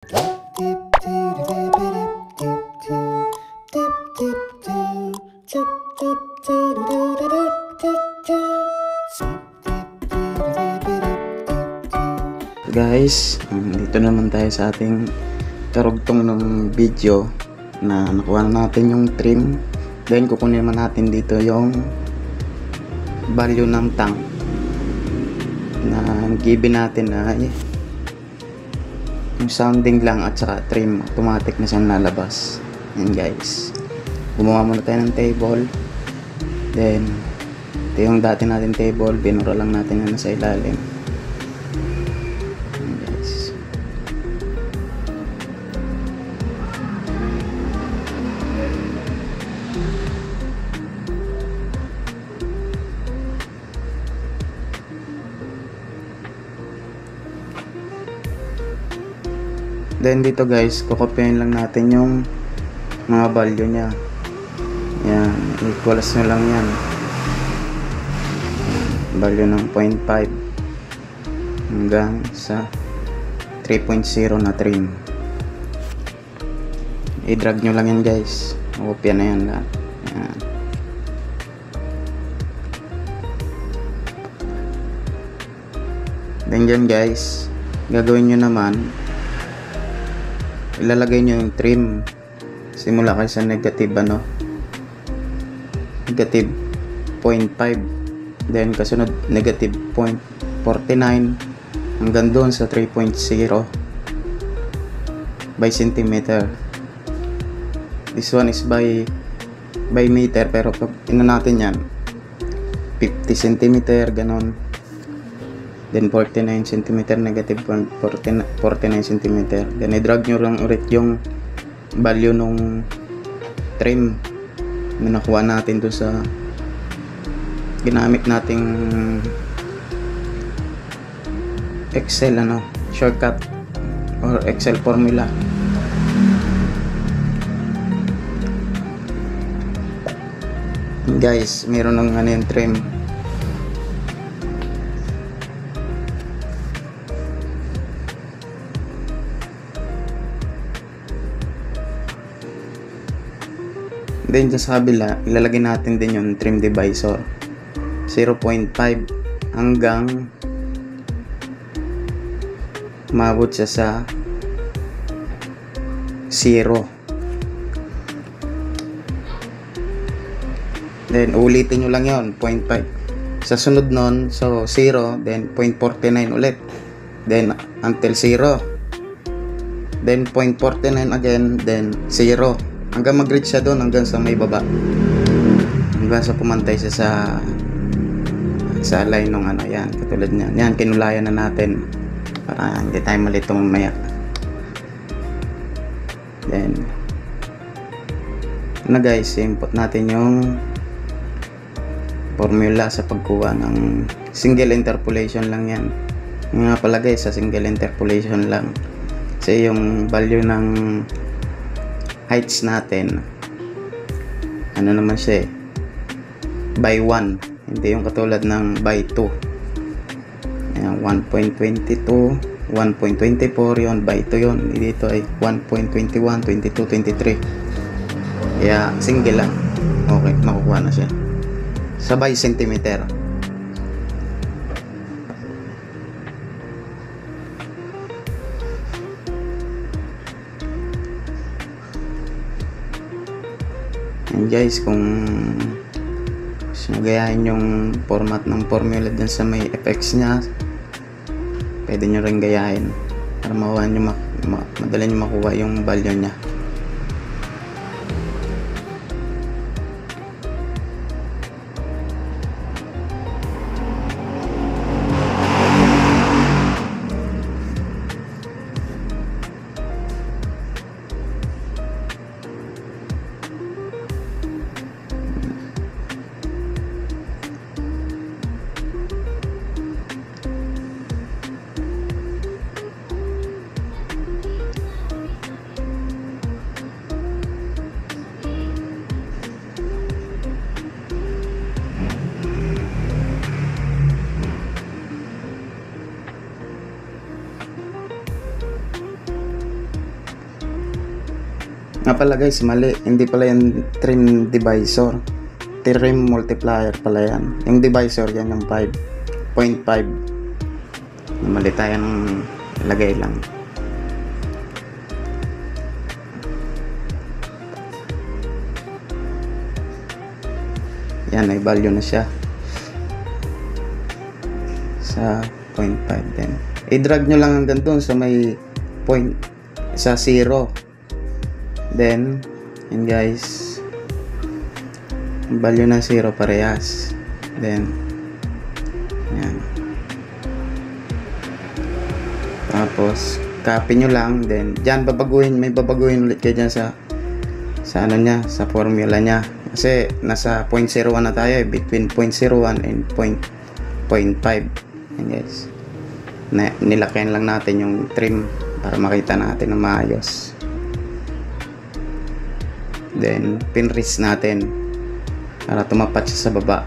Guys, dito naman tayo sa ating karugtong ng video na nakuha natin yung trim. Then kukunin naman natin dito yung value ng tank na given natin ay yung sounding lang at saka trim, automatic na siyang lalabas. Yan guys, gumawa muna tayo ng table. Then ito yung dati natin table, binura lang natin na nasa ilalim. Then dito guys, kukopyahin lang natin yung mga value nya. Yan, equals nyo lang yan. Value ng 0.5 hanggang sa 3.0 na trim. I-drag nyo lang yan guys. Kukopya na yan lahat. Yan. Then dyan guys, gagawin nyo naman, ilalagay nyo yung trim simula kayo sa negative negative 0.5, then kasunod negative 0.49 hanggang doon sa 3.0 by centimeter. This one is by meter, pero pag ina natin yan 50 centimeter ganon. Then 49 cm, negative 49 cm. Then i-drag nyo lang ulit yung value nung trim na nakuha natin doon sa ginamit nating Excel shortcut or Excel formula. Guys, meron ng yung trim. Then sa kabila, ilalagay natin din yung trim divisor 0.5 hanggang mabot siya sa 0. Then ulitin nyo lang yon 0.5 sa sunod nun. So 0, then 0.49 ulit, then until 0, then 0.49 again, then 0 hanggang mag-reach siya doon hanggang sa may baba, hanggang sa pumantay siya sa line ng yan, katulad niyan. Yan, kinulayan na natin para hindi tayo malito mamaya. Then guys, input natin yung formula sa pagkuha ng single interpolation lang yan. Yung nga pala guys, sa single interpolation lang kasi yung value ng heights natin naman siya by 1, hindi yung katulad ng by 2. Ayan, 1.22, 1.24 yon, by 2 yon. Dito ay 1.21, 22, 23. Kaya single lang, okay, makukuha na siya sa by centimeter. And guys, kung gayahin yung format ng formula dyan sa may effects nya, pwede nyo rin gayahin para madali nyo makuha yung value nya. Nga pala guys, mali. Hindi pala yan trim divisor. Trim multiplier pala yan. Yung divisor yan yung 5.5. Mali tayo ng ilagay lang. Yan, may value na siya sa 0.5 din. I-drag nyo lang hanggang doon sa may point sa 0. Then yun guys, value ng 0 parehas. Then yan, tapos copy nyo lang. Then dyan babaguhin, may babaguhin ulit kayo dyan sa ano nya, sa formula nya, kasi nasa 0.01 na tayo between 0.01 and 0.5. Yan guys, nilakayan lang natin yung trim para makita natin na maayos. Then pinrest natin para tumapat siya sa baba.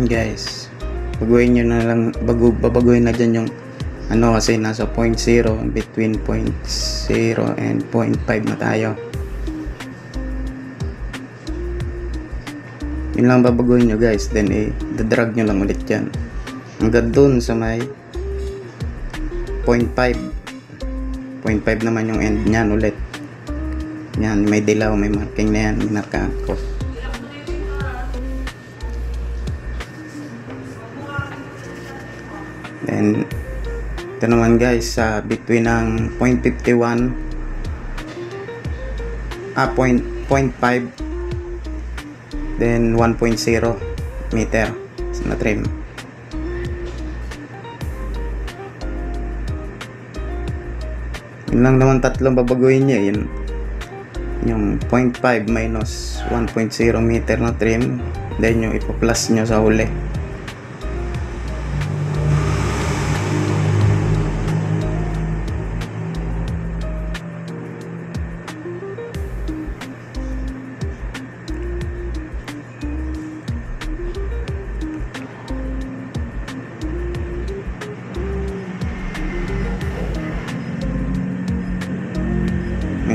Guys, baguhin nyo na lang, babaguhin na dyan yung ano, kasi nasa 0.0, between 0.0 and 0.5 na tayo. Yun lang babaguhin nyo guys. Then dadrag nyo lang ulit yan hanggang dun sa may 0.5. 0.5 naman yung end nyan ulit. Yan, may dilaw, may marking na yan, minarkahan ko. Then ito naman guys, between ng 0.51 0.5 then 1.0 meter na trim. Yun lang naman, tatlong babaguhin nyo. Yun yung 0.5 minus 1.0 meter na trim, then yung ipa-plus nyo sa huli.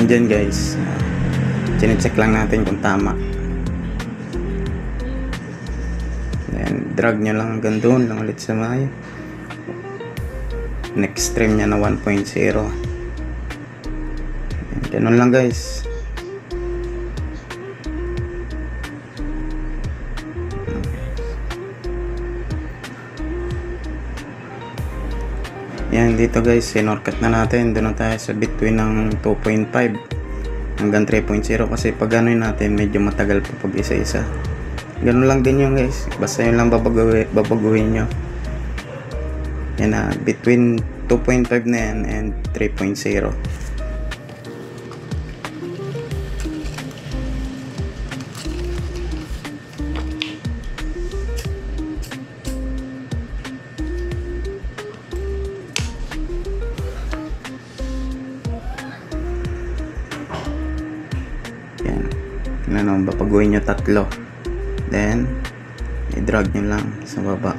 Dyan guys, chinecheck lang natin kung tama. Then drag nyo lang hanggang doon lang ulit sa may next trim nya na 1.0. Ganun lang guys. Yan, dito guys, sinorkat na natin. Doon na tayo sa between ng 2.5 hanggang 3.0, kasi pag gano'n natin medyo matagal pa pag isa-isa. Ganun lang din yun guys, basta yun lang babaguhin nyo. Yan na, between 2.5 na yan and 3.0. Yan, babaguhin nyo tatlo, then i-drag nyo lang sa baba.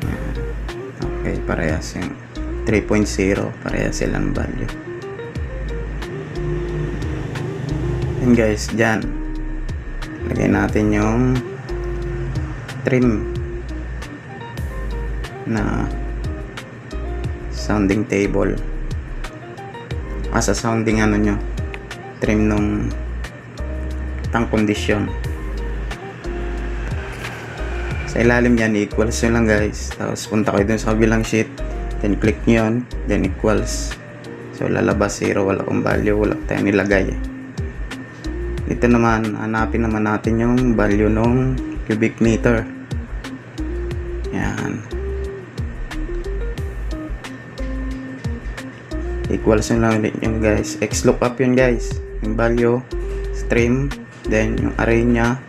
Yan. Okay, parehas yung 3.0, parehas silang value. And guys, dyan lagay natin yung trim na sounding table, sa sounding ano nyo, trim nung tank condition. Sa ilalim yan, equals yun lang guys. Tapos punta kayo dun sa kabilang sheet, then click nyo yun, then equals. So lalabas 0, wala kong value, wala tayong nilagay. Dito naman, hanapin naman natin yung value nung cubic meter. Yan, equals yun lang ulit yung guys. X lookup yun guys, yung value, stream, then yung array nya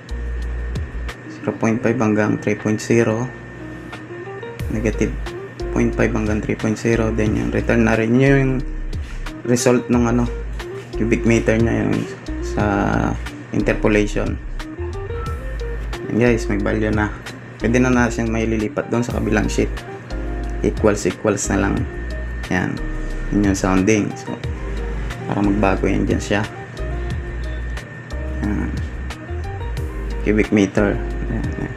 0.5 hanggang 3.0, negative 2.5 hanggang 3.0. Then yung return na rin yung result ng cubic meter niya yung sa interpolation. And guys, may value na. Pwede na natin may lilipat doon sa kabilang sheet. Equals na lang. Yan. Yun yung sounding. So, para magbago yan dyan siya. Yan. Cubic meter. Yan.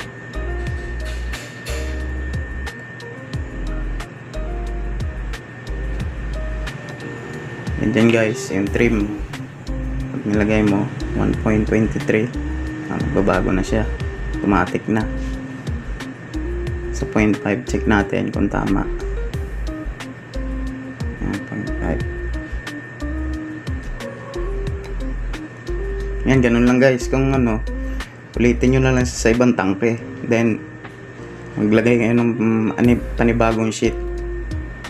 And then guys, yung trim. Pag nilagay mo, 1.23. Magbabago na siya. Automatic na. Sa 0.5 check natin kung tama. Yan, 0.5. Yan, ganun lang guys. Kung ulitin nyo na lang sa ibang tangke. Then, maglagay kayo ng panibagong sheet.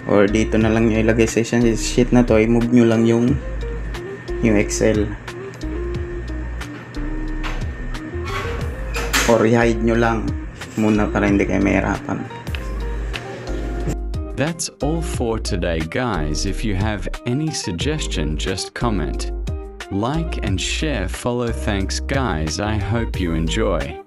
Or dito na lang nyo ilagay sa isang sheet na to. I-move nyo lang yung Excel. Or i-hide nyo lang muna para hindi kayo mahirapan. That's all for today, guys. If you have any suggestion, just comment, like and share. Follow. Thanks guys, I hope you enjoy.